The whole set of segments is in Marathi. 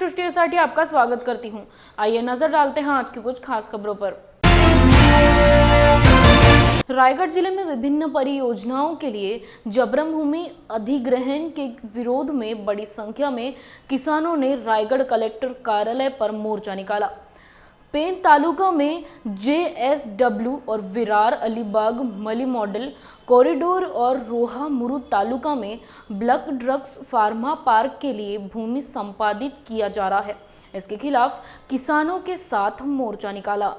सृष्टि आपका स्वागत करती हूं। आइए नजर डालते हैं आज की कुछ खास खबरों पर। रायगढ़ जिले में विभिन्न परियोजनाओं के लिए जबरन भूमि अधिग्रहण के विरोध में बड़ी संख्या में किसानों ने रायगढ़ कलेक्टर कार्यालय पर मोर्चा निकाला। पेन तालुका में JSW और विरार अलीबाग मली मॉडल कॉरिडोर और रोहा मुरुद तालुका में ब्लक ड्रग्स फार्मा पार्क के लिए भूमि संपादित किया जा रहा है। इसके खिलाफ किसानों के साथ मोर्चा निकाला।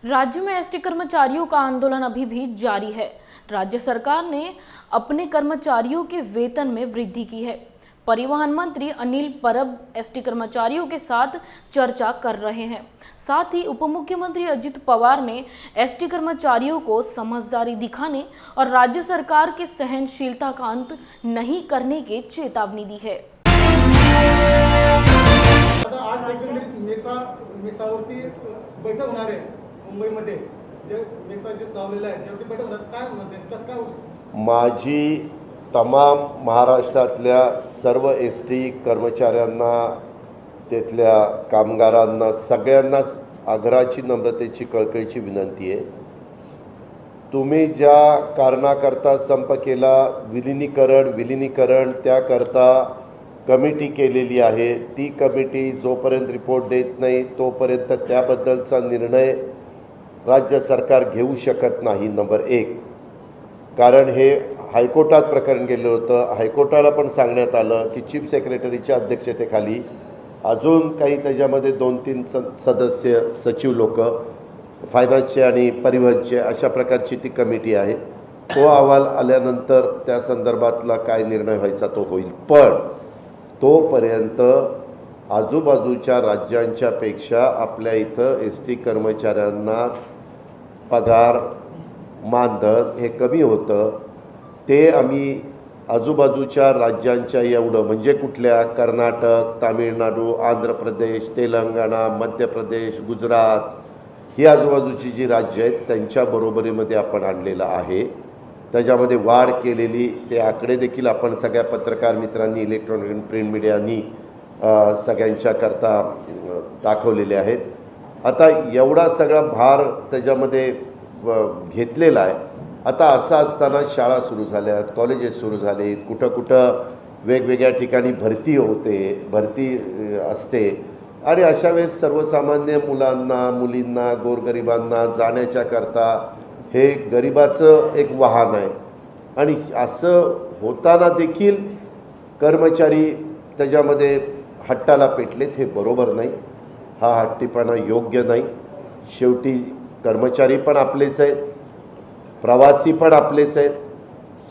राज्य में एसटी कर्मचारियों का आंदोलन अभी भी जारी है। राज्य सरकार ने अपने कर्मचारियों के वेतन में वृद्धि की है। परिवहन मंत्री अनिल परब एसटी कर्मचारियों के साथ चर्चा कर रहे हैं। साथ ही उप मुख्यमंत्री अजित पवार ने एसटी कर्मचारियों को समझदारी दिखाने और राज्य सरकार के सहनशीलता का अंत नहीं करने की चेतावनी दी है। बैठक होणार आहे मुंबईमध्ये जे मेसा जे लावलेलं आहे त्यावरती बैठक होणार काय म्हणते कसं काय माझी तमाम महाराष्ट्रातल्या सर्व एसटी कर्मचाऱ्यांना तिथल्या कामगारांना सगळ्यांनाच आग्रहाची नम्रतेची कळकळीची विनंती आहे। तुम्ही ज्या कारणाकरता संप केला विलिनीकरण त्याकरता कमिटी केलेली आहे, ती कमिटी जोपर्यंत रिपोर्ट देत नाही तोपर्यंत त्याबद्दलचा निर्णय राज्य सरकार घेऊ शकत नाही। नंबर 1, कारण हे हायकोर्टात प्रकरण गेलं होतं। हायकोर्टाला पण सांगण्यात आलं की चीफ सेक्रेटरीच्या अध्यक्षतेखाली अजून काही त्याच्यामध्ये 2-3 सदस्य सचिव लोक फायनान्सचे आणि परिवहनचे अशा प्रकारची ती कमिटी आहे। तो अहवाल आल्यानंतर त्या संदर्भातला काय निर्णय व्हायचा तो होईल। पण तोपर्यंत आजूबाजूच्या राज्यांच्या पेक्षा आपल्या इथं एसटी कर्मचाऱ्यांना पगार मानधन हे कमी होतं। ते आम्ही आजूबाजूच्या राज्यांच्या एवढं म्हणजे कुठल्या कर्नाटक, तामिळनाडू, आंध्र प्रदेश, तेलंगणा, मध्य प्रदेश, गुजरात ही आजूबाजूची जी राज्य आहेत त्यांच्या बरोबरीमध्ये आपण आणलेलं आहे। त्याच्यामध्ये वाढ केलेली ते आकडे देखील आपण सगळ्या पत्रकार मित्रांनी इलेक्ट्रॉनिक आणि प्रिंट मीडियानी सगळ्यांच्या करता दाखवलेले आहेत। आता एवढा सगळा भार त्याच्यामध्ये घेतलेला आहे। आता असं असताना शाळा सुरू झाल्या, कॉलेजेस सुरू झाले, कुठं वेगवेगळ्या ठिकाणी भरती असते आणि अशा वेळेस सर्वसामान्य मुलांना मुलींना गोरगरिबांना जाण्याच्या करता हे गरिबाचं एक वाहन आहे आणि असं होताना देखील कर्मचारी त्याच्यामध्ये हट्टाला पेटलेत, हे बरोबर नाही। हा हट्टीपणा योग्य नाही। शेवटी कर्मचारी पण आपलेच आहेत, प्रवासी पण आपलेच आहेत।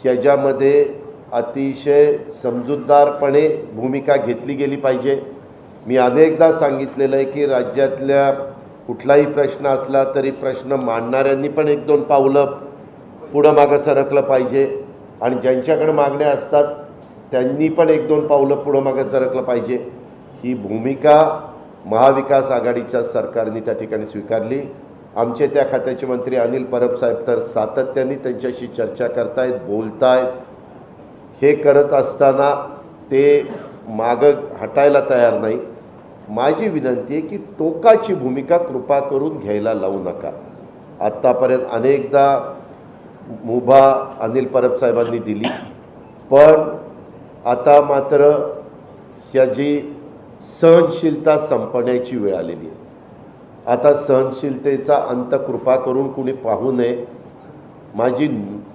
ह्याच्यामध्ये अतिशय समजूतदारपणे भूमिका घेतली गेली पाहिजे। मी अनेकदा सांगितलेलं आहे की राज्यातल्या कुठलाही प्रश्न असला तरी प्रश्न मांडणाऱ्यांनी पण 1-2 पावलं पुढं मागं सरकलं पाहिजे आणि ज्यांच्याकडे मागण्या असतात त्यांनी पण 1-2 पावलं पुढं मागं सरकलं पाहिजे। ही भूमिका महाविकास आघाडीच्या सरकारने त्या ठिकाणी स्वीकारली। आमचे त्या खात्याचे मंत्री अनिल परब साहेब तर सातत्याने त्यांच्याशी चर्चा करतायत, बोलतायत। हे करत असताना ते मागं हटायला तयार नाही। माझी विनंती आहे की टोकाची भूमिका कृपा करून घ्यायला लावू नका। आत्तापर्यंत अनेकदा मुभा अनिल परब साहेबांनी दिली, पण आता मात्र ह्याची सहनशीलता संपण्याची वेळ आलेली आहे. आता सहनशीलतेचा अंत कृपा करून कुणी पाहू नये, माझी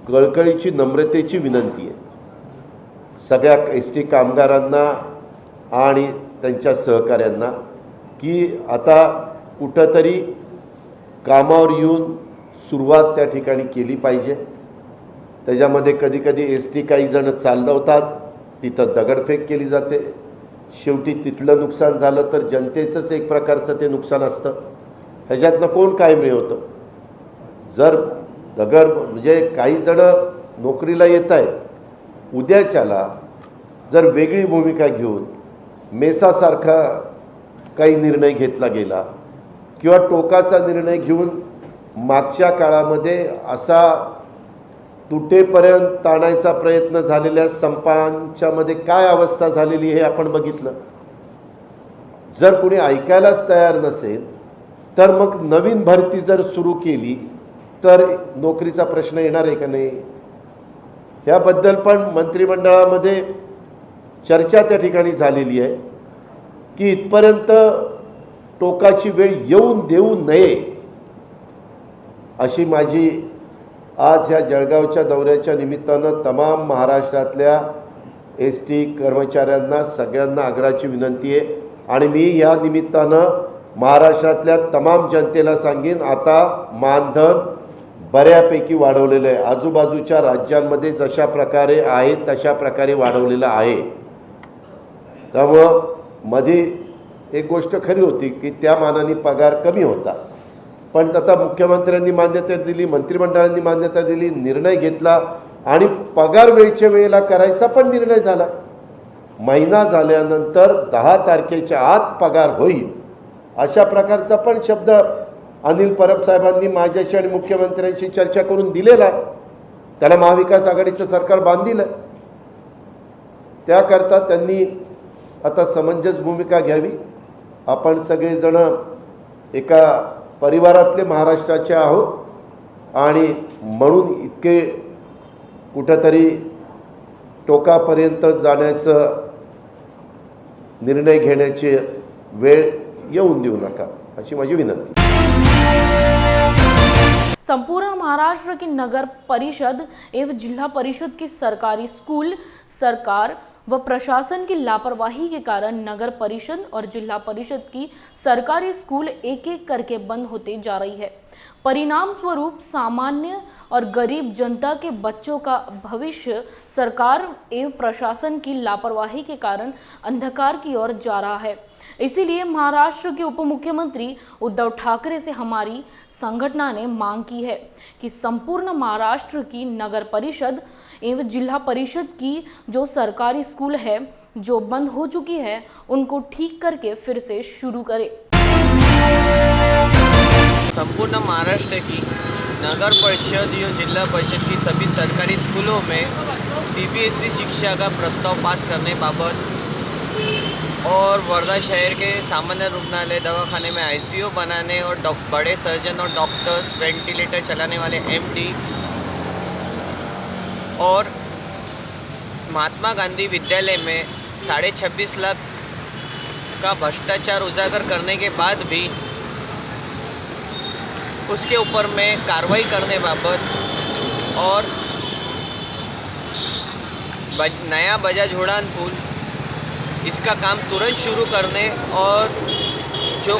कळकळीची नम्रतेची विनंती आहे सगळ्या एस टी कामगारांना आणि त्यांच्या सहकाऱ्यांना की आता कुठंतरी कामावर येऊन सुरुवात त्या ठिकाणी केली पाहिजे. त्याच्यामध्ये कधी कधी एस टी काही जण चालवतात, तिथं दगडफेक केली जाते. शेवटी तिथलं नुकसान झालं तर जनतेचंच एक प्रकारचं ते नुकसान असतं. ह्याच्यातनं कोण काय मिळवतं? जर दगड म्हणजे काही जण नोकरीला येत आहेत, उद्याच्याला जर वेगळी भूमिका घेऊन मेसासारखा काही निर्णय घेतला गेला किंवा टोकाचा निर्णय घेऊन मागच्या काळामध्ये असा तुटेपर्यंत ताणायचा प्रयत्न झालेल्या संपांच्यामध्ये काय अवस्था झालेली हे आपण बघितलं. जर कोणी ऐकायलाच तयार नसेल तर मग नवीन भरती जर सुरू केली तर नोकरीचा प्रश्न येणार आहे का नाही? याबद्दल पण मंत्रिमंडळामध्ये चर्चा त्या ठिकाणी झालेली आहे की इथपर्यंत टोकाची वेळ येऊन देऊ नये, अशी माझी आज ह्या जळगावच्या दौऱ्याच्या निमित्तानं तमाम महाराष्ट्रातल्या एस टी कर्मचाऱ्यांना सगळ्यांना आग्रहाची विनंती आहे. आणि मी या निमित्तानं महाराष्ट्रातल्या तमाम जनतेला सांगेन, आता मानधन बऱ्यापैकी वाढवलेलं आहे. आजूबाजूच्या राज्यांमध्ये जशा प्रकारे आहे तशा प्रकारे वाढवलेलं आहे. त्यामुळं मध्ये एक गोष्ट खरी होती की त्या मानाने पगार कमी होता, पण आता मुख्यमंत्र्यांनी मान्यता दिली, मंत्रिमंडळांनी मान्यता दिली, निर्णय घेतला आणि पगार वेळच्या वेळेला करायचा पण निर्णय झाला. महिना झाल्यानंतर 10 तारखेच्या आत पगार होईल अशा प्रकारचा पण शब्द अनिल परब साहेबांनी माझ्याशी आणि मुख्यमंत्र्यांशी चर्चा करून दिलेला आहे. त्याला महाविकास आघाडीचं सरकार बांधील. त्याकरता त्यांनी आता समंजस भूमिका घ्यावी. आपण सगळेजण एका परिवारातले महाराष्ट्राचे आहोत आणि म्हणून इतके कुठंतरी टोकापर्यंत जाण्याचं निर्णय घेण्याची वेळ येऊन देऊ नका, अशी माझी विनंती. संपूर्ण महाराष्ट्र की नगर परिषद एवं जिला परिषद की सरकारी स्कूल सरकार व प्रशासन की लापरवाही के कारण नगर परिषद और जिला परिषद की सरकारी स्कूल एक एक करके बंद होते जा रही है। परिणाम स्वरूप सामान्य और गरीब जनता के बच्चों का भविष्य सरकार एवं प्रशासन की लापरवाही के कारण अंधकार की ओर जा रहा है। इसीलिए महाराष्ट्र के उप मुख्यमंत्री उद्धव ठाकरे से हमारी संगठन ने मांग की है कि संपूर्ण महाराष्ट्र की नगर परिषद एवं जिला परिषद की जो सरकारी स्कूल है जो बंद हो चुकी है उनको ठीक करके फिर से शुरू करें। संपूर्ण महाराष्ट्र की नगर परिषद या जिला परिषद की सभी सरकारी स्कूलों में सीबीएसई शिक्षा का प्रस्ताव पास करने बाबत और वर्धा शहर के सामान्य रुग्णालय दवाखाने में आईसीयू बनाने और बड़े सर्जन और डॉक्टर्स, वेंटिलेटर चलाने वाले एमडी और महात्मा गांधी विद्यालय में 26.5 लाख का भ्रष्टाचार उजागर करने के बाद भी उसके ऊपर में कार्रवाई करने बाबत और नया बजाज उड़ान पुल इसका काम तुरंत शुरू करने और जो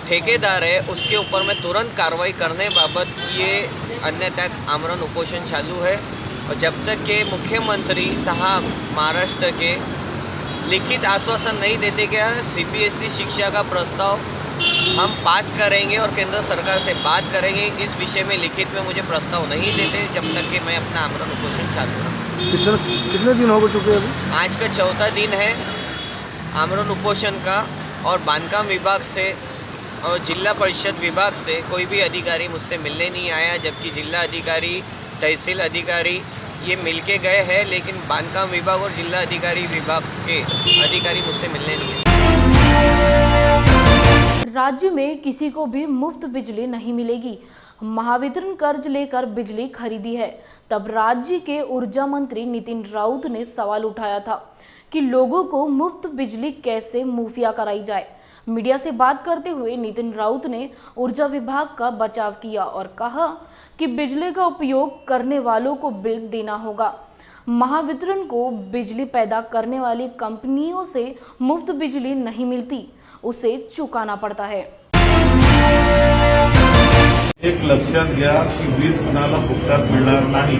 ठेकेदार है उसके ऊपर में तुरंत कार्रवाई करने बाबत ये अन्यथा आमरण उपोषण चालू है। और जब तक के मुख्यमंत्री साहब महाराष्ट्र के लिखित आश्वासन नहीं देते कि सीबीएसई शिक्षा का प्रस्ताव हम पास करेंगे और केंद्र सरकार से बात करेंगे, इस विषय में लिखित में मुझे प्रस्ताव नहीं देते जब तक कि मैं अपना आमरण उपोषण चालू रखूँ। कितने दिन हो चुके अभी? आज का 4था दिन है आमरण उपोषण का और बांधकाम विभाग से और जिला परिषद विभाग से कोई भी अधिकारी मुझसे मिलने नहीं आया, जबकि जिला अधिकारी, तहसील अधिकारी ये मिल के गए हैं, लेकिन बांधकाम विभाग और जिला अधिकारी विभाग के अधिकारी मुझसे मिलने नहीं आए। राज्य में किसी को भी मुफ्त बिजली नहीं मिलेगी। महावितरण कर्ज लेकर बिजली खरीदी है। तब राज्य के ऊर्जा मंत्री नितिन राउत ने सवाल उठाया था कि लोगों को मुफ्त बिजली कैसे मुहैया कराई जाए। मीडिया से बात करते हुए नितिन राउत ने ऊर्जा विभाग का बचाव किया और कहा कि बिजली का उपयोग करने वालों को बिल देना होगा। महावितरण को बिजली पैदा करने वाली कंपनियों से मुफ्त बिजली नहीं मिलती, उसे चुकाना पड़ता है। एक लक्षात घ्या की वीज कुणाला फुकटात मिळणार नाही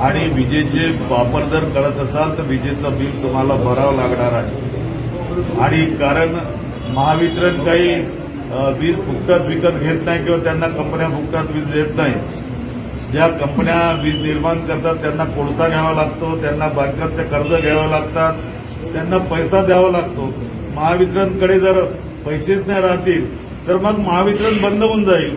आणि विजेचे वापर जर करत असाल तर विजेचं बिल तुम्हाला भरावं लागणार आहे। आणि कारण महावितरण काही वीज फुकटात विकत घेत नाही किंवा त्यांना कंपन्या फुकटात वीज देत नाही। ज्या कंपन्या वीज निर्माण करतात त्यांना कोळसा घ्यावा लागतो, त्यांना बँकांचे कर्ज घ्यावं लागतात, त्यांना पैसा द्यावा लागतो। महावितरणकडे जर पैसेच नाही राहतील तर मग महावितरण बंद होऊन जाईल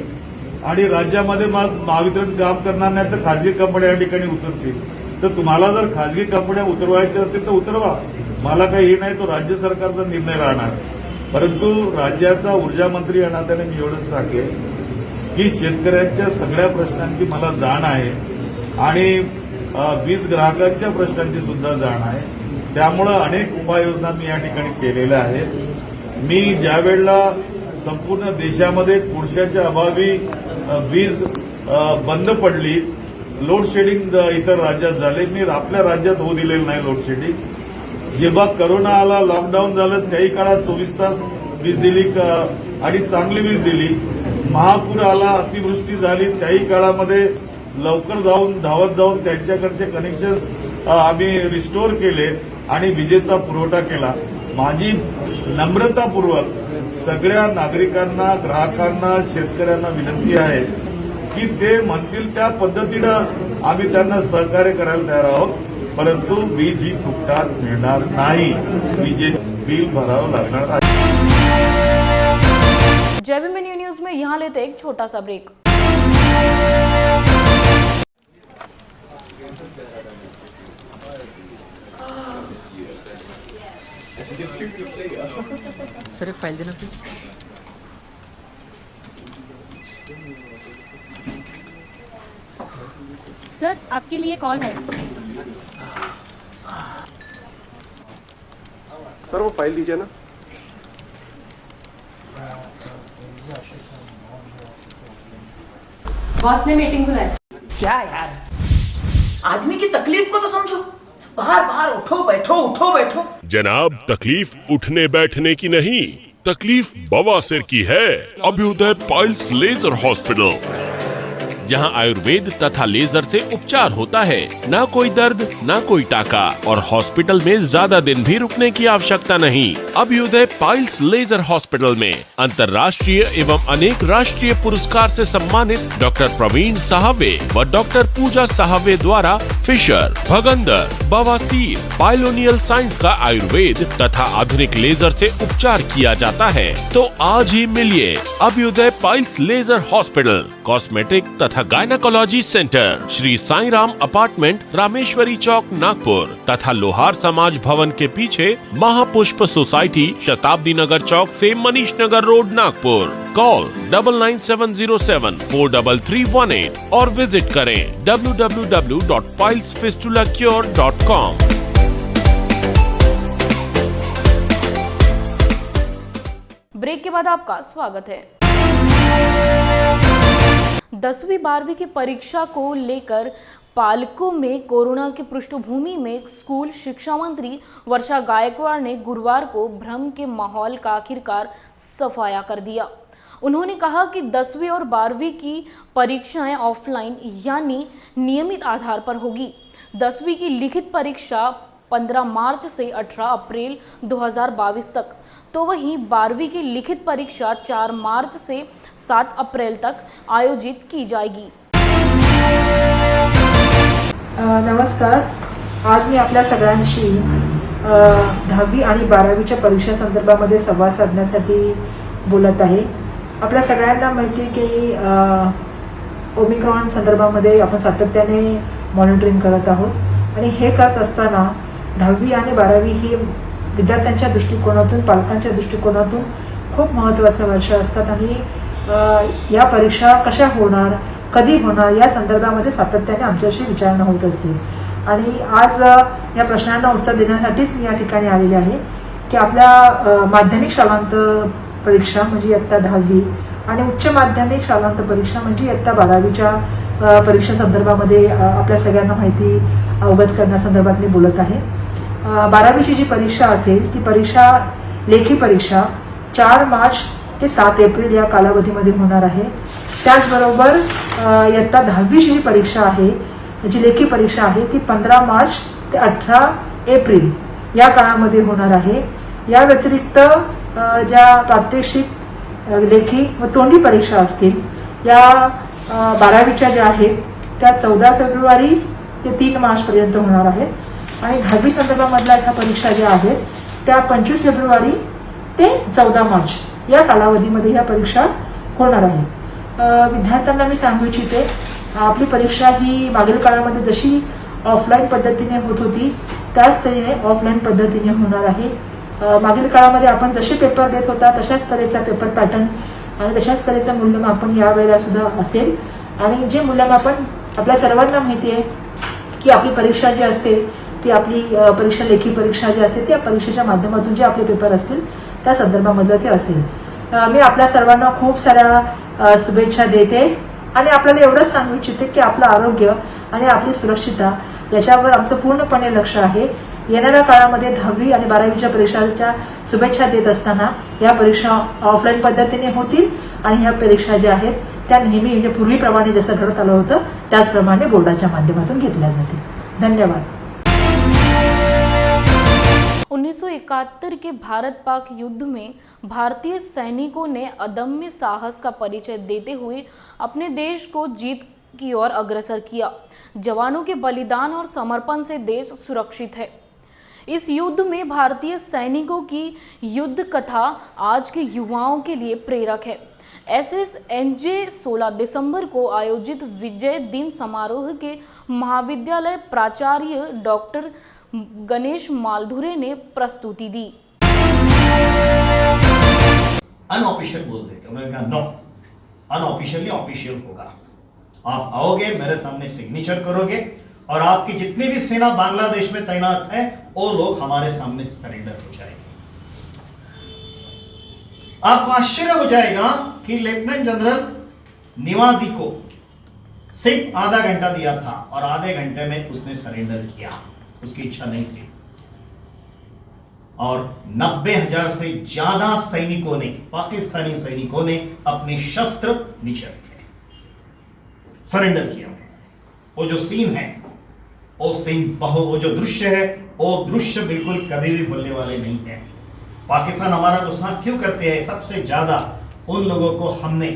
आणि राज्यामध्ये मग महावितरण काम करणार नाही तर खासगी कंपन्या या ठिकाणी उतरतील। तर तुम्हाला जर खासगी कंपन्या उतरवायच्या असतील तर उतरवा, मला काही हे नाही, तो राज्य सरकारचा निर्णय राहणार। परंतु राज्याचा ऊर्जा मंत्री या नात्याने मी एवढंच सांगेन की शेतकऱ्यांच्या सगळ्या प्रश्नांची मला जाण आहे आणि वीज ग्राहकांच्या प्रश्नांची सुद्धा जाण आहे। त्यामुळे अनेक उपाययोजना मी या ठिकाणी केलेल्या आहेत। मी ज्यावेळेला संपूर्ण देशामध्ये कोळशाच्या अभावी वीज बंद पडली, लोड शेडिंग इतर राज्यात झाले, मी आपल्या राज्यात होऊ दिलेलं नाही लोड शेडिंग। जेव्हा करोना आला, लॉकडाऊन झालं, त्याही काळात 24 तास वीज दिली आणि चांगली वीज दिली। महापूर आला, अतिवृष्टी झाली, त्याही काळामध्ये लवकर धावत जाऊन त्यांच्याकडचे कनेक्शन्स आम्ही रिस्टोर केले आणि विजेचा पुरवठा केला। माझी नम्रतापूर्वक सगळ्या नागरिकांना, ग्राहकांना, शेतकऱ्यांना विनंती आहे की ते म्हणतील त्या पद्धतीनं आम्ही त्यांना सहकार्य करायला तयार आहोत, परंतु वीज ही फुकटात मिळणार नाही, विजेचे बिल भरावं लागणार आहे। जयभीम न्यूज में यहाँ लेते एक छोटा सा ब्रेक। सर एक फाइल देना प्लीज। सर आपके लिए कॉल है। सर वो फाइल दीजिए ना। बॉस ने मीटिंग बुलाई। क्या यार, आदमी की तकलीफ को तो समझो। बाहर बाहर उठो बैठो उठो बैठो। जनाब, तकलीफ उठने बैठने की नहीं, तकलीफ बवासीर की है। अभ्युदय पाइल्स लेजर हॉस्पिटल, जहां आयुर्वेद तथा लेजर से उपचार होता है। ना कोई दर्द, ना कोई टाका और हॉस्पिटल में ज्यादा दिन भी रुकने की आवश्यकता नहीं। अभ्युदय पाइल्स लेजर हॉस्पिटल में अंतर्राष्ट्रीय एवं अनेक राष्ट्रीय पुरस्कार से सम्मानित डॉक्टर प्रवीण साहवे व डॉक्टर पूजा साहवे द्वारा फिशर, भगंदर, बवासीर, पाइलोनियल साइंस का आयुर्वेद तथा आधुनिक लेजर से उपचार किया जाता है। तो आज ही मिलिए Abhyudaya piles laser hospital, cosmetic तथा gynaecology centre, Shri Sai Ram apartment, Rameshwari Chowk, Nagpur तथा लोहार समाज भवन के पीछे महापुष्प सोसाइटी, शताब्दी नगर चौक से मनीष नगर रोड, नागपुर। कॉल 99707 43318 और विजिट करें www.pilesfistulacure.com। ब्रेक के बाद आपका स्वागत है। 10वीं 12वीं की परीक्षा को लेकर पालकों में कोरोना की पृष्ठभूमि में स्कूल शिक्षा मंत्री वर्षा गायकवाड़ ने गुरुवार को भ्रम के माहौल का आखिरकार सफाया कर दिया। उन्होंने कहा कि 10वीं और 12वीं की परीक्षाएं ऑफलाइन यानी नियमित आधार पर होगी। 10वीं की लिखित परीक्षा 15 मार्च से 18 अप्रैल 2022 तक, तो वहीं 12वीं की लिखित परीक्षा 4 मार्च से 7 अप्रैल तक आयोजित की जाएगी। नमस्कार, आज मी आपल्या सगळ्यांशी 10वी आणि 12वीच्या परीक्षा संदर्भामध्ये संवाद साधण्यासाठी बोलत आहे। आपल्या सगळ्यांना माहिती आहे की ओमिक्रॉन संदर्भामध्ये आपण सातत्याने मॉनिटरिंग करत आहोत आणि हे करत असताना 10वी आणि 12वी ही विद्यार्थ्यांच्या दृष्टिकोनातून, पालकांच्या दृष्टिकोनातून खूप महत्त्वाचं वर्ष असतात आणि या परीक्षा कशा होणार, कधी होणार या संदर्भामध्ये सातत्याने आमच्याशी विचारणा होत असते। आणि आज या प्रश्नांना उत्तर देण्यासाठीच मी या ठिकाणी आलेले आहे की आपल्या माध्यमिक शालांत परीक्षा म्हणजे इयत्ता 10वी आणि उच्च माध्यमिक शालांत परीक्षा म्हणजे इयत्ता 12वीच्या परीक्षा संदर्भामध्ये आपल्या सगळ्यांना माहिती अवगत करण्यासंदर्भात मी बोलत आहे. 12वीची जी परीक्षा असेल ती परीक्षा लेखी परीक्षा 4 मार्च ते 7 एप्रिल या कालावधीमध्ये होणार आहे. त्याचबरोबर इयत्ता 10वीची जी परीक्षा आहे जी लेखी परीक्षा आहे ती 15 मार्च ते 18 एप्रिल या काळामध्ये होणार आहे. या व्यतिरिक्त ज्या प्रात्यक्षिक लेखी व तोंडी परीक्षा असतील या 12वीच्या ज्या आहेत त्या 14 फेब्रुवारी ते 3 मार्चपर्यंत होणार आहेत आणि 10वी संदर्भामधल्या ह्या परीक्षा ज्या आहेत त्या 25 फेब्रुवारी ते 14 मार्च या कालावधीमध्ये ह्या परीक्षा होणार आहेत. विद्यार्थ्यांना मी सांगू इच्छिते आपली परीक्षा ही मागील काळामध्ये जशी ऑफलाईन पद्धतीने होत होती त्याच तऱ्हेने ऑफलाईन पद्धतीने होणार आहे. मागील काळामध्ये आपण जसे पेपर देत होता तशाच तऱ्हेचा पेपर पॅटर्न आणि तशाच तऱ्हेचं मूल्यमापन यावेळेला सुद्धा असेल आणि जे मूल्यमापन आपल्या सर्वांना माहिती आहे की आपली परीक्षा जी असते ती आपली परीक्षा लेखी परीक्षा जी असते त्या परीक्षेच्या माध्यमातून जे आपले पेपर असतील त्या संदर्भामधलं ते असेल. मी आपल्या सर्वांना खूप साऱ्या शुभेच्छा देते आणि आपल्याला एवढंच सांगू इच्छिते की आपलं आरोग्य आणि आपली सुरक्षितता याच्यावर आमचं पूर्णपणे लक्ष आहे. येणाऱ्या काळामध्ये 10वी आणि 12वीच्या परीक्षांच्या शुभेच्छा देत असताना या परीक्षा ऑफलाईन पद्धतीने होतील आणि ह्या परीक्षा ज्या आहेत त्या नेहमी म्हणजे पूर्वीप्रमाणे जसं घडत आलं होतं त्याचप्रमाणे बोर्डाच्या माध्यमातून घेतल्या जातील. धन्यवाद. 1971 के भारत पाक युद्ध में भारतीय सैनिकों ने अदम्य साहस का परिचय देते हुए अपने देश को जीत की ओर अग्रसर किया. जवानों के बलिदान और समर्पण से देश सुरक्षित है. इस युद्ध में भारतीय सैनिकों की युद्ध कथा आज के युवाओं के लिए प्रेरक है. SSNJ 16 दिसंबर को आयोजित विजय दिन समारोह के महाविद्यालय प्राचार्य डॉक्टर गणेश मालधुरे ने प्रस्तुति दी. अनऑफिशियल बोल देते, उन्होंने कहा नो, अनऑफिशियली ऑफिशियल होगा. आप आओगे, मेरे सामने सिग्नेचर करोगे और आपकी जितनी भी सेना बांग्लादेश में तैनात है वो लोग हमारे सामने सरेंडर हो जाएंगे. आपको आश्चर्य हो जाएगा कि लेफ्टिनेंट जनरल निवाजी को सिर्फ आधा घंटा दिया था और आधे घंटे में उसने सरेंडर किया. उसकी इच्छा नहीं थी और 90,000 से ज्यादा सैनिकों ने, पाकिस्तानी सैनिकों ने अपने शस्त्र नीचे रखे, सरेंडर किया. वो जो सीन है वो जो दृश्य है वो दृश्य बिल्कुल कभी भी भूलने वाले नहीं है. पाकिस्तान हमारा गुस्सा क्यों करते हैं? सबसे ज्यादा उन लोगों को हमने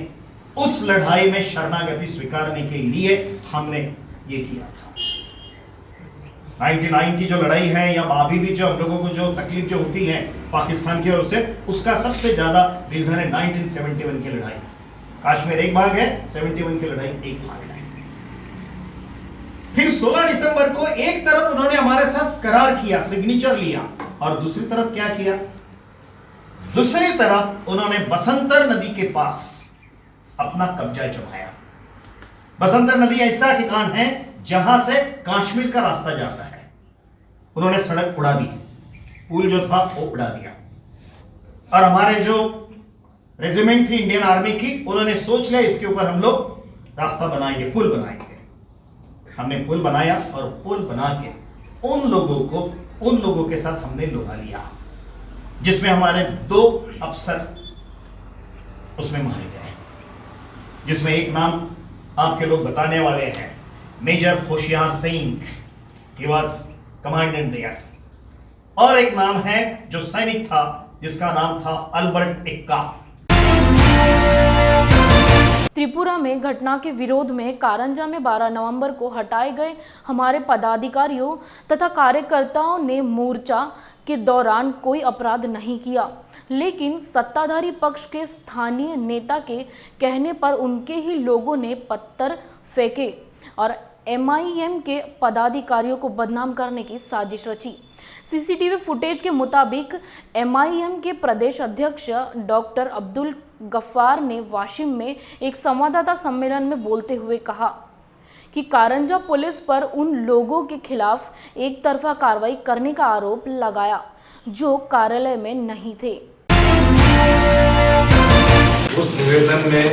उस लड़ाई में शरणागति स्वीकारने के लिए हमने ये किया था. 99 की जो लड़ाई है या अभी भी जो हम लोगों को जो तकलीफ जो होती है पाकिस्तान की ओर से, उसका सबसे ज्यादा रीजन है 1971 की लड़ाई. कश्मीर एक भाग है, 71 की लड़ाई एक भाग है. फिर 16 दिसंबर को एक तरफ उन्होंने हमारे साथ करार किया, सिग्नेचर लिया, और दूसरी तरफ क्या किया? दूसरी तरफ उन्होंने बसंतर नदी के पास अपना कब्जा जमाया. बसंतर नदी ऐसा ठिकान है जहां से कश्मीर का रास्ता जाता है. उन्होंने सड़क उड़ा दी, पुल जो था वो उड़ा दिया. और हमारे जो रेजिमेंट थी इंडियन आर्मी की, उन्होंने सोच लिया इसके ऊपर हम लोग रास्ता बनाएंगे, पुल बनाएंगे. हमने पुल बनाया और पुल बना के उन लोगों के साथ हमने लुभा लिया, जिसमें हमारे 2 अफसर उसमें मारे गए, जिसमें एक नाम आपके लोग बताने वाले हैं, major Hoshiyar Singh, he was commandant there. और एक नाम है जो सैनिक था जिसका नाम था अल्बर्ट एक्का. त्रिपुरा में घटना के विरोध में कारंजा में 12 नवंबर को हटाए गए हमारे पदाधिकारियों तथा कार्यकर्ताओं ने मोर्चा के दौरान कोई अपराध नहीं किया, लेकिन सत्ताधारी पक्ष के स्थानीय नेता के कहने पर उनके ही लोगों ने पत्थर फेंके और MIM के पदाधिकारियों को बदनाम करने की साजिश रची. सीसीटीवी फुटेज के मुताबिक MIM के प्रदेश अध्यक्ष डॉक्टर अब्दुल गफ्फार ने वाशिम में एक संवाददाता सम्मेलन में बोलते हुए कहा कि कारंजा पुलिस पर उन लोगों के खिलाफ एक तरफा कार्रवाई करने का आरोप लगाया जो कार्यालय में नहीं थे। उस निवेदन में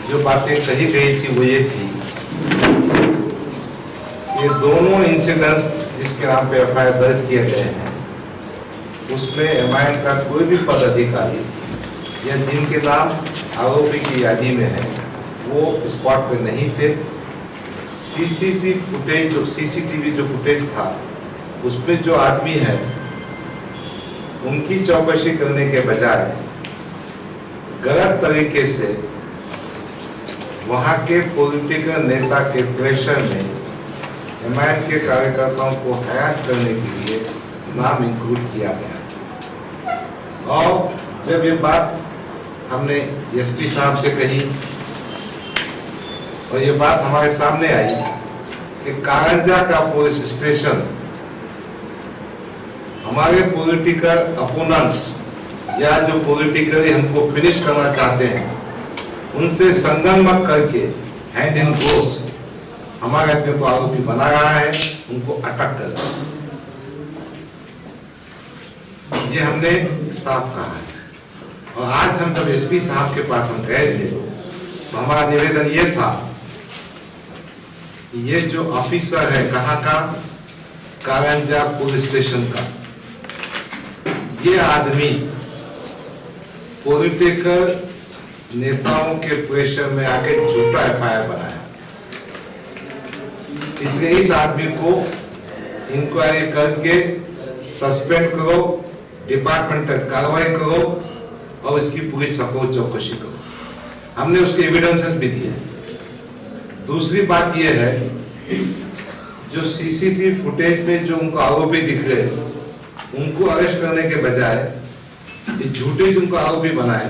जो बातें कही गई थी वो ये थी, ये दोनों इंसिडेंट्स जिसके नाम पे एफआईआर दर्ज किए गए हैं उसमें एमआईएम का कोई भी पदाधिकारी या जिनके नाम आरोपी की यादी में है वो स्पॉट पे नहीं थे। सीसीटीवी जो फुटेज था उसमें जो आदमी है उनकी चौकसी करने के बजाय गलत तरीके से वहां के पॉलिटिकल नेता के प्रेशर में एमआईएम के कार्यकर्ताओं को हरास करने के लिए नाम इंक्लूड किया गया। और जब ये बात हमने एसपी साहब से कही और ये बात हमारे सामने आई कि कारंजा का पुलिस स्टेशन हमारे पॉलिटिकल अपोनेंट्स या जो पॉलिटिकली हमको फिनिश करना चाहते हैं उनसे संगन मत करके हैंड इन ग्लोव्स हमारे अपने को आरोपी बना रहा है, उनको अटक कर रहा है। ये हमने साफ कहा है। और आज हम जब एसपी साहब के पास हम गए थे तो हमारा निवेदन ये था कि ये जो ऑफिसर है कहाँ का, कारंजा पुलिस स्टेशन का, ये आदमी पॉलिटिकल नेताओं के प्रेशर में आके झूठा एफआईआर बनाया, इसलिए इस आदमी को इंक्वायरी करके सस्पेंड करो, डिपार्टमेंटल कार्रवाई करो और इसकी पूरी सखोट चौकसी करो। हमने उसके एविडेंसेस भी दिए। दूसरी बात यह है जो सीसीटीवी फुटेज में जो उनको आरोपी दिख रहे उनको अरेस्ट करने के बजाय झूठे जिनको आरोपी बनाए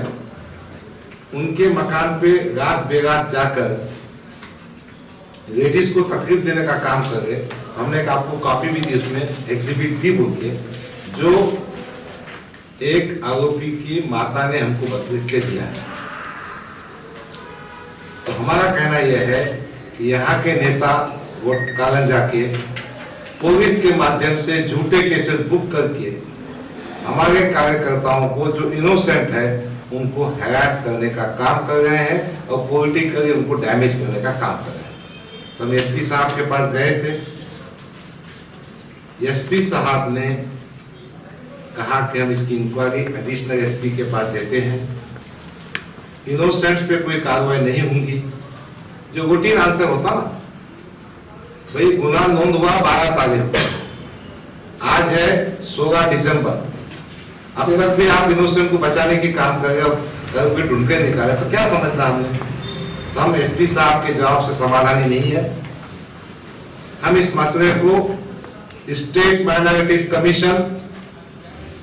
उनके मकान पे रात बेरात जाकर लेडीज को तकलीफ देने का काम कर रहे। हमने आपको कॉपी भी दी, उसमें एग्जिबिट भी बोल के जो एक आरोपी की माता ने हमको लिख के दिया है। तो हमारा कहना यह है कि यहाँ के नेता वो कारंजा के पुलिस के माध्यम से झूठे केसेस बुक करके हमारे कार्यकर्ताओं को जो इनोसेंट है उनको हैरास करने का काम कर रहे हैं और पॉलिटिकली उनको डैमेज करने का काम कर रहे हैं। तो हम एसपी साहब के पास गए थे, एसपी साहब ने कहा कि हम इसकी इंक्वायरी एडिशनल एसपी के पास देते हैं, इनोसेंट्स पे कोई कार्रवाई नहीं होगी। जो रूटीन आंसर होता ना, भाई गुनाह नोंद हुआ 12 तारीख, आज है 16 दिसंबर, अब तक भी आप इनोसेंट को बचाने की काम कर रहे हो, घर पे ढूंढ के निकाले, तो क्या समझना हमने? तो हम एसपी साहब के जवाब से समाधान ही नहीं है। हम इस मसले को स्टेट माइनॉरिटीज कमीशन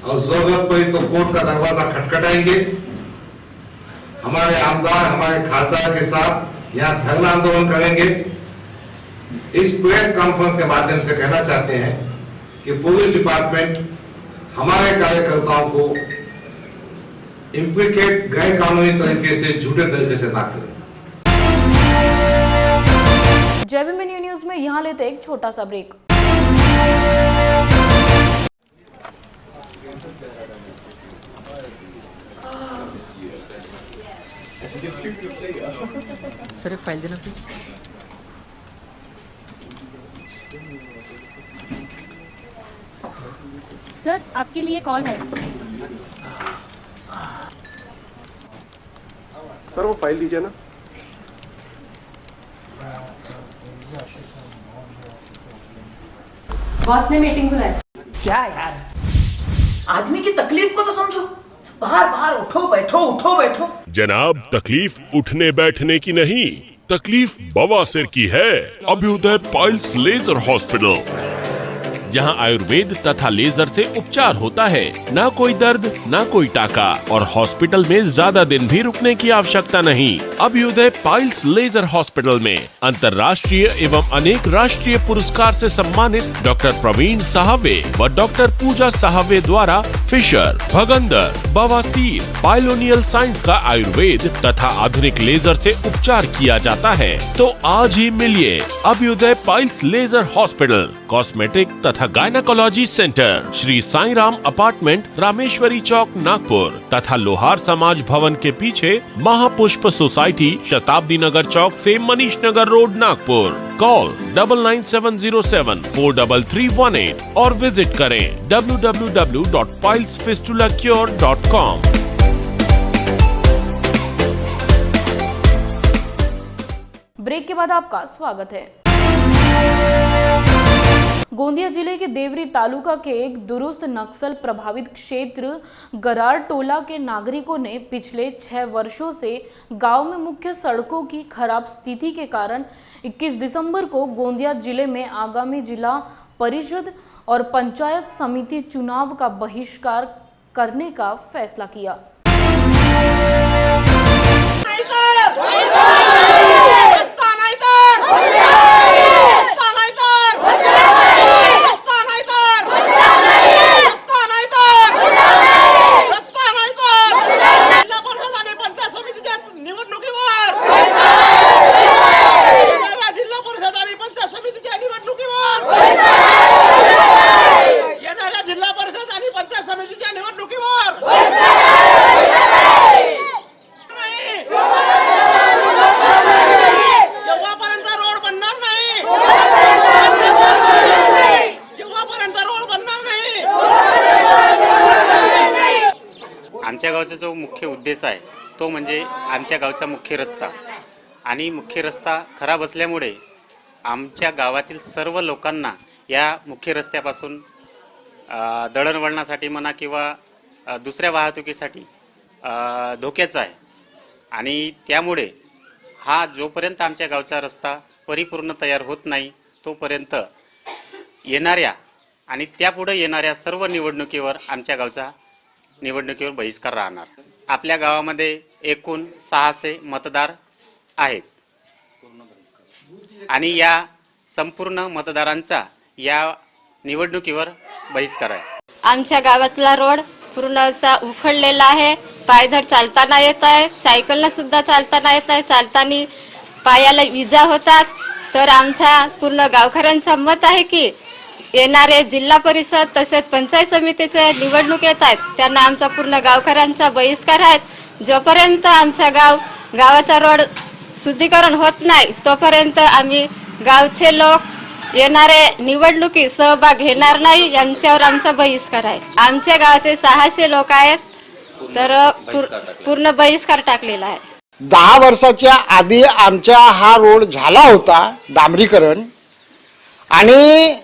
और जरूरत पड़ी तो कोर्ट का दरवाजा खटखटाएंगे। हमारे आमदार हमारे खासदार के साथ यहाँ धरना आंदोलन करेंगे। इस प्रेस कॉन्फ्रेंस के माध्यम से कहना चाहते हैं कि पुलिस डिपार्टमेंट हमारे कार्यकर्ताओं को इम्प्लीकेट गैर कानूनी तरीके से, झूठे तरीके से ना करे। जय भीम इंडिया न्यूज में यहाँ लेते एक छोटा सा ब्रेक। सर एक फाइल देना प्लीज। सर आपके लिए कॉल है। सर वो फाइल दीजिए ना। बॉस ने मीटिंग बुलाई। क्या यार, आदमी की तकलीफ को तो समझो। बाहर बाहर उठो बैठो उठो बैठो। जनाब, तकलीफ उठने बैठने की नहीं, तकलीफ बवासीर की है। अभ्युदय पाइल्स लेजर हॉस्पिटल, जहां आयुर्वेद तथा लेजर से उपचार होता है। ना कोई दर्द, ना कोई टाका और हॉस्पिटल में ज्यादा दिन भी रुकने की आवश्यकता नहीं। अभ्युदय पाइल्स लेजर हॉस्पिटल में अंतर्राष्ट्रीय एवं अनेक राष्ट्रीय पुरस्कार से सम्मानित डॉक्टर प्रवीण साहवे व डॉक्टर पूजा साहवे द्वारा फिशर, भगंदर, बवासीर, पाइलोनियल साइंस का आयुर्वेद तथा आधुनिक लेजर से उपचार किया जाता है। तो आज ही मिलिए Abhyudaya piles laser hospital, cosmetic तथा gynaecology centre, Shri Sai Ram apartment, Rameshwari Chowk, Nagpur तथा लोहार समाज भवन के पीछे महापुष्प सोसाइटी, शताब्दी नगर चौक से मनीष नगर रोड, नागपुर। कॉल 9970743318 और विजिट करें www.pilesfistulacure.com। ब्रेक के बाद आपका स्वागत है। गोंदिया जिले के देवरी तालुका के एक दुरुस्त नक्सल प्रभावित क्षेत्र गरार टोला के नागरिकों ने पिछले 6 वर्षों से गांव में मुख्य सड़कों की खराब स्थिति के कारण 21 दिसंबर को गोंदिया जिले में आगामी जिला परिषद और पंचायत समिति चुनाव का बहिष्कार करने का फैसला किया। आमच्या गावचा जो मुख्य उद्देश आहे तो म्हणजे आमच्या गावचा मुख्य रस्ता आणि मुख्य रस्ता खराब असल्यामुळे आमच्या गावातील सर्व लोकांना या मुख्य रस्त्यापासून दळणवळणासाठी म्हणा किंवा दुसऱ्या वाहतुकीसाठी धोक्याचा आहे आणि त्यामुळे हा जोपर्यंत आमच्या गावचा रस्ता परिपूर्ण तयार होत नाही तोपर्यंत येणाऱ्या आणि त्यापुढे येणाऱ्या सर्व निवडणुकीवर आमच्या गावचा निवडणुकीवर बहिष्कार राहणार। आपल्या गावामध्ये एकूण 600 मतदार आहेत आणि या संपूर्ण मतदारांचा या निवडणुकीवर बहिष्कार आहे। आमच्या गावातला रोड पूर्ण असा उखडलेला आहे, पायधड चालताना येत आहे, सायकलला सुद्धा चालताना येत आहे, चालताना पायाला इजा होतात। तर आमच्या पूर्ण गावकऱ्यांचं मत आहे की येणारे जिल्हा परिषद तसेच पंचायत समितीचे निवडणूक येत आहेत त्यांना आमचा पूर्ण गावकऱ्यांचा बहिष्कार आहे। जोपर्यंत आमच्या गावाचा रोड शुद्धीकरण होत नाही तोपर्यंत आम्ही गावचे लोक येणारे निवडणुकीत सहभाग घेणार नाही, यांच्यावर आमचा बहिष्कार आहे। आमच्या गावाचे 600 लोक आहेत तर पूर्ण बहिष्कार टाकलेला आहे। 10 वर्षाच्या आधी आमचा हा रोड झाला होता डांबरीकरण आणि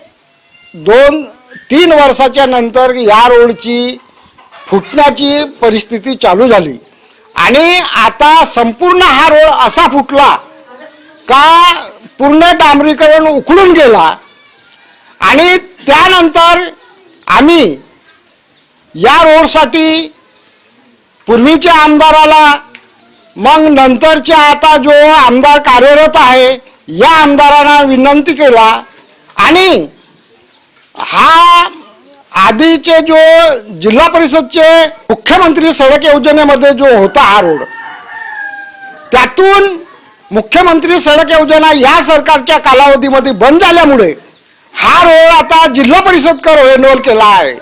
2-3 वर्षाच्या नंतर या रोडची फुटण्याची परिस्थिती चालू झाली आणि आता संपूर्ण हा रोड असा फुटला का पूर्ण डांबरीकरण उखडून गेला आणि त्यानंतर आम्ही या रोडसाठी पूर्वीच्या आमदाराला मग नंतरच्या आता जो आमदार कार्यरत आहे या आमदारांना विनंती केला आणि हा आधीचे जो जिल्हा परिषदचे मुख्यमंत्री सडक योजनेमध्ये जो होता हा रोड त्यातून मुख्यमंत्री सडक योजना या सरकारच्या कालावधीमध्ये बंद झाल्यामुळे हा रोड आता जिल्हा परिषदकर रेन्युअल केला आहे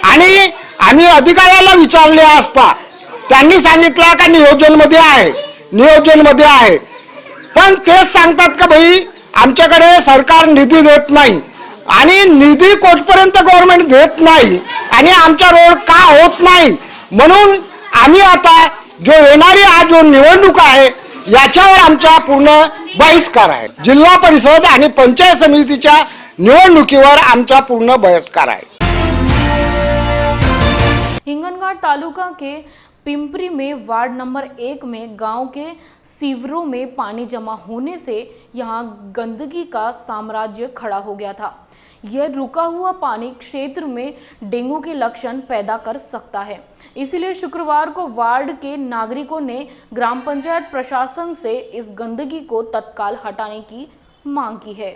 आणि आम्ही अधिकाऱ्याला विचारले असता त्यांनी सांगितलं का नियोजनमध्ये आहे पण तेच सांगतात का भाई आमच्याकडे सरकार निधी देत नाही आणि निधी कोटपर्यंत गव्हर्नमेंट देत नाही आणि आमचा रोड का होत नाही म्हणून आम्ही आता जो येणारी आज जो निवडणूक आहे याच्यावर आमचा पूर्ण बहिष्कार आहे। जिल्हा परिषद आणि पंचायत समितीच्या निवडणुकीवर आमचा पूर्ण बहिष्कार आहे। हिंगनघाट तालुका के पिंपरी में वार्ड नंबर 1 में गांव के सीवरों में पानी जमा होने से यहां गंदगी का साम्राज्य खड़ा हो गया था। यह रुका हुआ पानी क्षेत्र में डेंगू के लक्षण पैदा कर सकता है। इसलिए शुक्रवार को वार्ड के नागरिकों ने ग्राम पंचायत प्रशासन से इस गंदगी को तत्काल हटाने की मांग की है।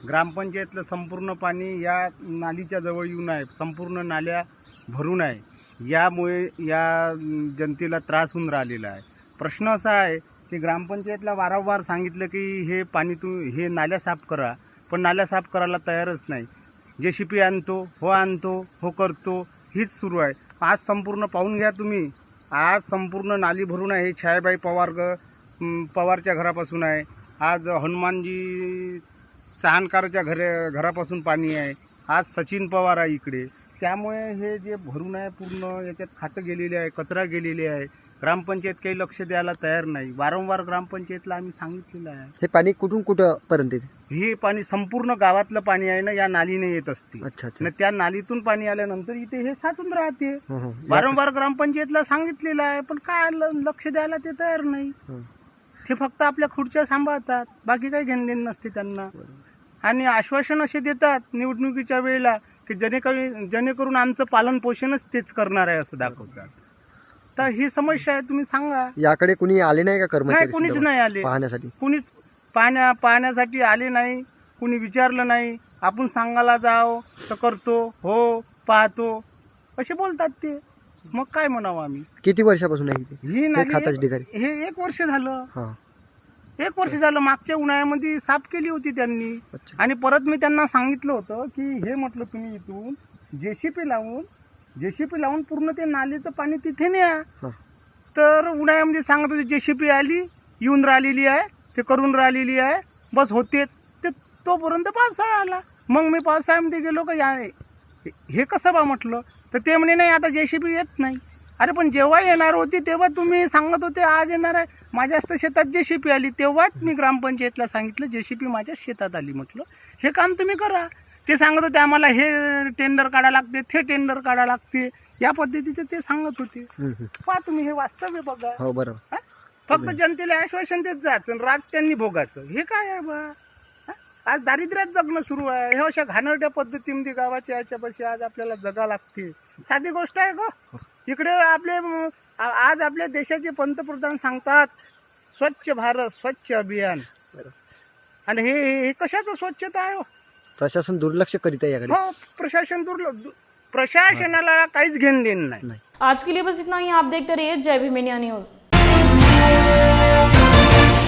ग्रामपंचायतलं संपूर्ण पाणी या नालीच्या जवळ येऊन आहे, संपूर्ण नाल्या भरून आहे, यामुळे या जनतेला त्रास होऊन राहिलेला आहे। प्रश्न असा आहे की ग्रामपंचायतला वारंवार सांगितलं की हे पाणी हे नाल्या साफ करा, पण नाल्या साफ करायला तयारच नाही। JCP आणतो हो करतो, हीच सुरू आहे। आज संपूर्ण पाहून घ्या तुम्ही, आज संपूर्ण नाली भरून आहे। छायाबाई पवारच्या घरापासून आहे, आज हनुमानजी चहानकारच्या घरापासून पाणी आहे, आज सचिन पवार आहे इकडे। त्यामुळे हे जे भरून आहे पूर्ण याच्यात खातं गेलेले आहे, कचरा गेलेले आहे। ग्रामपंचायत काही लक्ष द्यायला तयार नाही। वारंवार ग्रामपंचायतला आम्ही सांगितलेलं आहे। हे पाणी कुठून कुठपर्यंत येते? हे पाणी संपूर्ण गावातलं पाणी आहे ना, या नालीने येत असते। अच्छा आणि त्या नालीतून पाणी आल्यानंतर इथे हे साचून राहते। वारंवार ग्रामपंचायतला सांगितलेलं आहे, पण काय लक्ष द्यायला ते तयार नाही। ते फक्त आपल्या खुर्च्या सांभाळतात, बाकी काही घेणदेण नसते त्यांना। आणि आश्वासन असे देतात निवडणुकीच्या वेळेला की जेणेकरून आमचं पालन पोषणच तेच करणार आहे असं दाखवतात। तर ही समस्या आहे, तुम्ही सांगा। याकडे कुणी आले नाही का कर्मचारी? कुणीच नाही आले पाहण्यासाठी, कुणीच पाहण्यासाठी आले नाही, कुणी विचारलं नाही। आपण सांगायला जाओ तर करतो, हो पाहतो असे बोलतात ते। मग काय म्हणावं आम्ही? किती वर्षापासून आहे ही हे खात्याचे अधिकारी? हे 1 वर्ष झालं। 1 वर्ष झालं। मागच्या उन्हाळ्यामध्ये साफ केली होती त्यांनी। आणि परत मी त्यांना सांगितलं होतं की हे म्हटलं तुम्ही इथून जेसीपी लावून पूर्ण ते नालीचं पाणी तिथे न्या। तर उन्हाळ्यामध्ये सांगत होते JCP आली, येऊन राहिलेली आहे, ते करून राहिलेली आहे, बस होतेच ते। तोपर्यंत पावसाळा आला। मग मी पावसाळ्यामध्ये गेलो का हे कसं बा म्हटलं, तर ते म्हणे नाही आता JCP येत नाही। अरे पण जेव्हा येणार होती तेव्हा तुम्ही सांगत होते आज येणार आहे। माझ्याच तर शेतात JCP आली, तेव्हाच मी ग्रामपंचायतला सांगितलं JCP माझ्या शेतात आली, म्हटलं हे काम तुम्ही करा। ते सांगत होते आम्हाला हे टेंडर काढा लागते, ते टेंडर काढा लागते, या पद्धतीचे ते सांगत होते। पहा तुम्ही, हे वास्तव बघा। हो बरोबर। फक्त जनतेला आश्वासन देत जायचं, राज त्यांनी भोगायचं, हे काय आहे बा? आज दारिद्र्यात जगणं सुरू आहे। हे अशा घाणेरड्या पद्धतीमध्ये गावाच्या याच्यापाशी आज आपल्याला जगा लागते। साधी गोष्ट आहे का? इकडे आज आपल्या देशाचे पंतप्रधान सांगतात स्वच्छ भारत स्वच्छ अभियान, आणि हे कशाचं स्वच्छता आहे? प्रशासन दुर्लक्ष करीत आहे याकडे। हो, प्रशासनाला काहीच घेणं देणं नाही। आज के लिए बस इतना ही। आप देखते रहिए जय भीम इंडिया न्यूज।